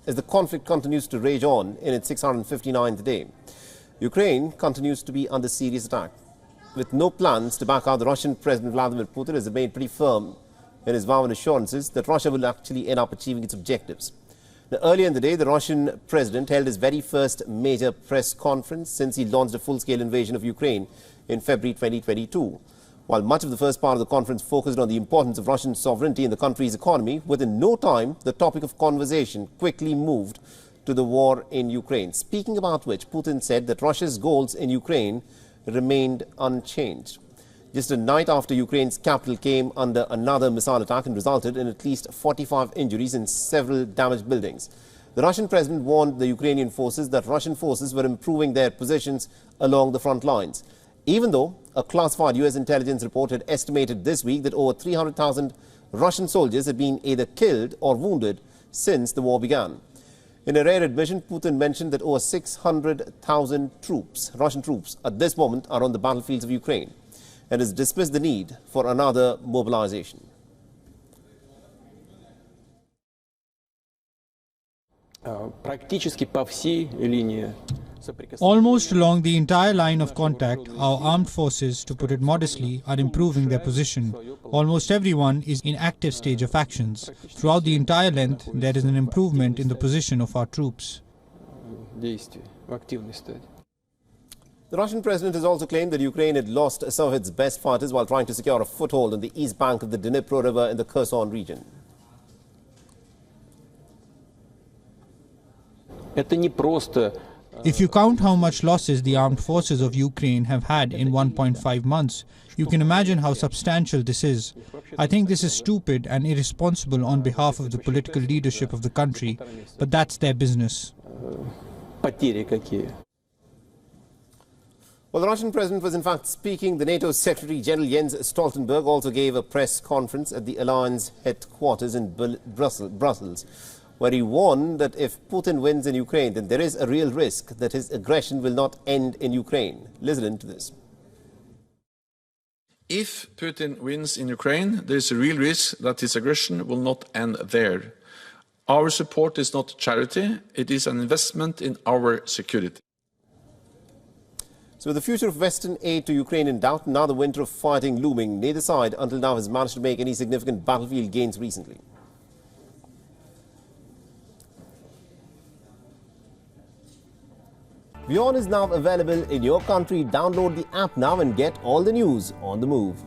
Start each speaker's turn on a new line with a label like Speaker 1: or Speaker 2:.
Speaker 1: as the conflict continues to rage on in its 659th day. Ukraine continues to be under serious attack. With no plans to back out, the Russian President Vladimir Putin has remained pretty firm in his vow and assurances that Russia will actually end up achieving its objectives. Now, earlier in the day, the Russian president held his very first major press conference since he launched a full-scale invasion of Ukraine in February 2022. While much of the first part of the conference focused on the importance of Russian sovereignty in the country's economy, within no time, the topic of conversation quickly moved to the war in Ukraine. Speaking about which, Putin said that Russia's goals in Ukraine remained unchanged. Just a night after Ukraine's capital came under another missile attack and resulted in at least 45 injuries and several damaged buildings. The Russian president warned the Ukrainian forces that Russian forces were improving their positions along the front lines, even though a classified U.S. intelligence report had estimated this week that over 300,000 Russian soldiers had been either killed or wounded since the war began. In a rare admission, Putin mentioned that over 600,000 Russian troops, at this moment are on the battlefields of Ukraine, and has dismissed the need for another mobilization.
Speaker 2: Almost along the entire line of contact, our armed forces, to put it modestly, are improving their position. Almost everyone is in active stage of actions. Throughout the entire length, there is an improvement in the position of our troops.
Speaker 1: The Russian president has also claimed that Ukraine had lost some of its best fighters while trying to secure a foothold on the east bank of the Dnipro River in the Kherson region.
Speaker 2: If you count how much losses the armed forces of Ukraine have had in 1.5 months, you can imagine how substantial this is. I think this is stupid and irresponsible on behalf of the political leadership of the country, but that's their business.
Speaker 1: Well, the Russian president was in fact speaking. The NATO Secretary General Jens Stoltenberg also gave a press conference at the alliance headquarters in Brussels, where he warned that if Putin wins in Ukraine, then there is a real risk that his aggression will not end in Ukraine. Listen to this.
Speaker 3: If Putin wins in Ukraine, there is a real risk that his aggression will not end there. Our support is not charity, it is an investment in our security.
Speaker 1: So with the future of Western aid to Ukraine in doubt, now the winter of fighting looming, neither side until now has managed to make any significant battlefield gains recently. WION is now available in your country. Download the app now and get all the news on the move.